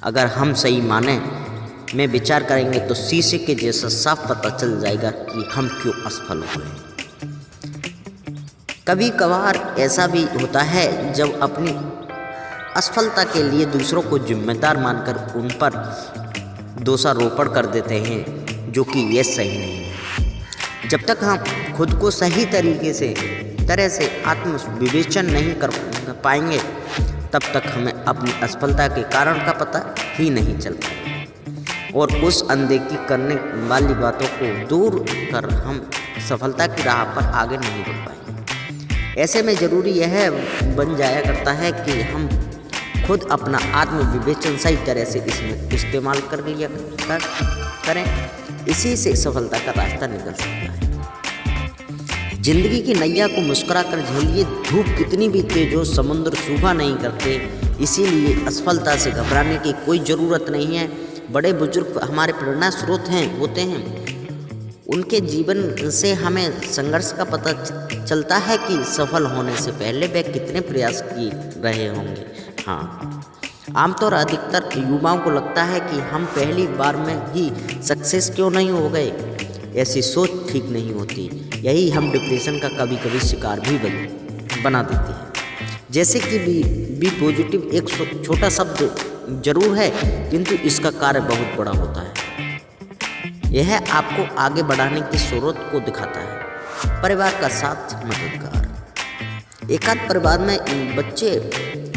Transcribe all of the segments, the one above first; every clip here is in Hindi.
अगर हम सही माने में विचार करेंगे तो शीशे के जैसा साफ पता चल जाएगा कि हम क्यों असफल हुए। कभी कभार ऐसा भी होता है जब अपनी असफलता के लिए दूसरों को जिम्मेदार मानकर उन पर दोषारोपण कर देते हैं, जो कि ये सही नहीं है। जब तक हम खुद को सही तरह से आत्मविवेचन नहीं कर पाएंगे तब तक हमें अपनी असफलता के कारण का पता ही नहीं चल पाएगा और उस अनदेखी करने वाली बातों को दूर कर हम सफलता की राह पर आगे नहीं बढ़ पाएंगे। ऐसे में ज़रूरी यह बन जाया करता है कि हम खुद अपना आत्मविवेचन सही तरह से इसमें इस्तेमाल करें। इसी से सफलता का रास्ता निकल सकता है। जिंदगी की नैया को मुस्कुरा कर झेलिए, धूप कितनी भी तेज हो समुद्र सूखा नहीं करते। इसीलिए असफलता से घबराने की कोई ज़रूरत नहीं है। बड़े बुजुर्ग हमारे प्रेरणा स्रोत होते हैं। उनके जीवन से हमें संघर्ष का पता चलता है कि सफल होने से पहले वे कितने प्रयास किए रहे होंगे। हाँ, आमतौर अधिकतर युवाओं को लगता है कि हम पहली बार में ही सक्सेस क्यों नहीं हो गए। ऐसी सोच ठीक नहीं होती। यही हम डिप्रेशन का कभी कभी शिकार भी बना देती है। जैसे कि बी पॉजिटिव एक छोटा शब्द जरूर है, किंतु इसका कार्य बहुत बड़ा होता है। यह आपको आगे बढ़ाने की जरूरत को दिखाता है। परिवार का साथ मददगार। एकाध परिवार में बच्चे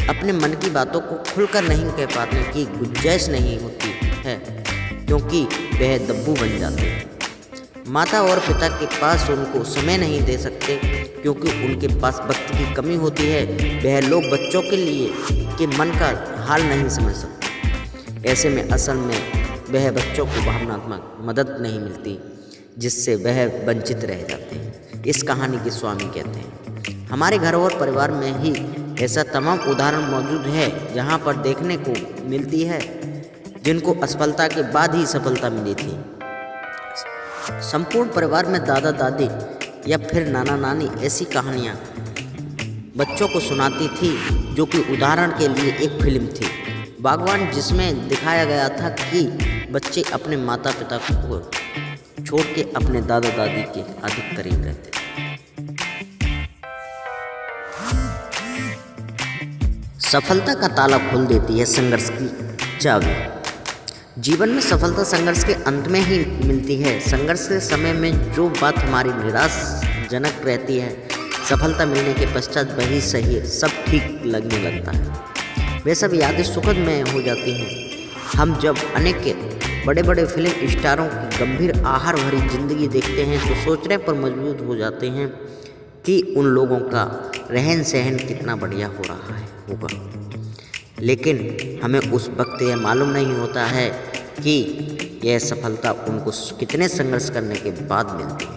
अपने मन की बातों को खुलकर नहीं कह पाने की गुंजाइश नहीं होती है, क्योंकि वह दब्बू बन जाते हैं। माता और पिता के पास उनको समय नहीं दे सकते, क्योंकि उनके पास वक्त की कमी होती है। वह लोग बच्चों के मन का हाल नहीं समझ सकते। ऐसे में असल में वह बच्चों को भावनात्मक मदद नहीं मिलती, जिससे वह वंचित रह जाते हैं। इस कहानी के स्वामी कहते हैं, हमारे घर और परिवार में ही ऐसा तमाम उदाहरण मौजूद है जहाँ पर देखने को मिलती है जिनको असफलता के बाद ही सफलता मिली थी। संपूर्ण परिवार में दादा दादी या फिर नाना नानी ऐसी कहानियाँ बच्चों को सुनाती थी, जो कि उदाहरण के लिए एक फिल्म थी बागवान, जिसमें दिखाया गया था कि बच्चे अपने माता पिता को छोड़ के अपने दादा दादी के अधिक करीब रहते थे। सफलता का ताला खोल देती है संघर्ष की चाबी। जीवन में सफलता संघर्ष के अंत में ही मिलती है। संघर्ष के समय में जो बात हमारी निराशाजनक रहती है, सफलता मिलने के पश्चात वही सही है, सब ठीक लगने लगता है। वे सब यादें सुखद में हो जाती हैं। हम जब अनेक बड़े बड़े फिल्म स्टारों की गंभीर आहार भरी जिंदगी देखते हैं तो सोचने पर मजबूर हो जाते हैं कि उन लोगों का रहन सहन कितना बढ़िया हो रहा होगा, लेकिन हमें उस वक्त यह मालूम नहीं होता है कि यह सफलता उनको कितने संघर्ष करने के बाद मिलती है।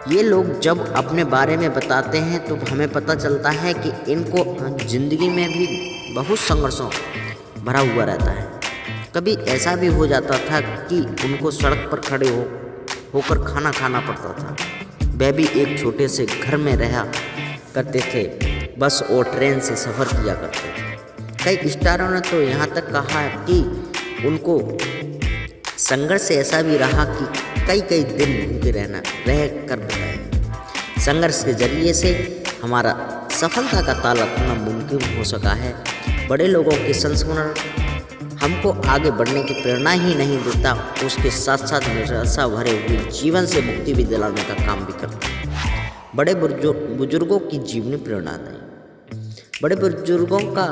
ये लोग जब अपने बारे में बताते हैं तो हमें पता चलता है कि इनको जिंदगी में भी बहुत संघर्षों भरा हुआ रहता है। कभी ऐसा भी हो जाता था कि उनको सड़क पर खड़े होकर खाना खाना पड़ता था। वह भी एक छोटे से घर में रहा करते थे, बस और ट्रेन से सफ़र किया करते थे। कई स्टारों ने तो यहाँ तक कहा कि उनको संघर्ष ऐसा भी रहा कि कई दिन भूखे रह कर बताया। संघर्ष के जरिए से हमारा सफलता का ताला खोलना मुमकिन हो सका है। बड़े लोगों के संस्मरण हमको आगे बढ़ने की प्रेरणा ही नहीं देता, उसके साथ साथ निराशा भरे हुए जीवन से मुक्ति भी दिलाने का काम भी करता है। बड़े बुजुर्गों की जीवनी प्रेरणादायी। बड़े बुजुर्गों का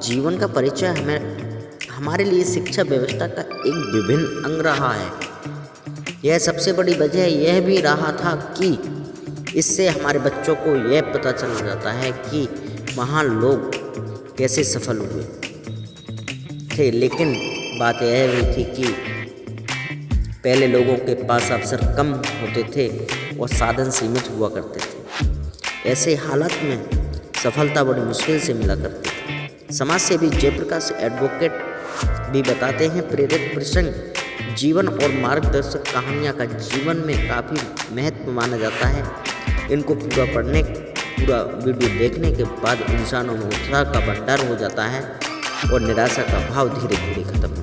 जीवन का परिचय हमारे लिए शिक्षा व्यवस्था का एक विभिन्न अंग रहा है। यह सबसे बड़ी वजह यह भी रहा था कि इससे हमारे बच्चों को यह पता चल जाता है कि महान लोग कैसे सफल हुए थे। लेकिन बात यह भी थी कि पहले लोगों के पास अवसर कम होते थे और साधन सीमित हुआ करते थे। ऐसे हालात में सफलता बड़ी मुश्किल से मिला करती थी। समाज सेवी जयप्रकाश एडवोकेट भी बताते हैं, प्रेरक प्रसंग जीवन और मार्गदर्शक कहानियाँ का जीवन में काफ़ी महत्व माना जाता है। इनको पूरा वीडियो देखने के बाद इंसानों में उत्साह का भंडार हो जाता है और निराशा का भाव धीरे धीरे खत्म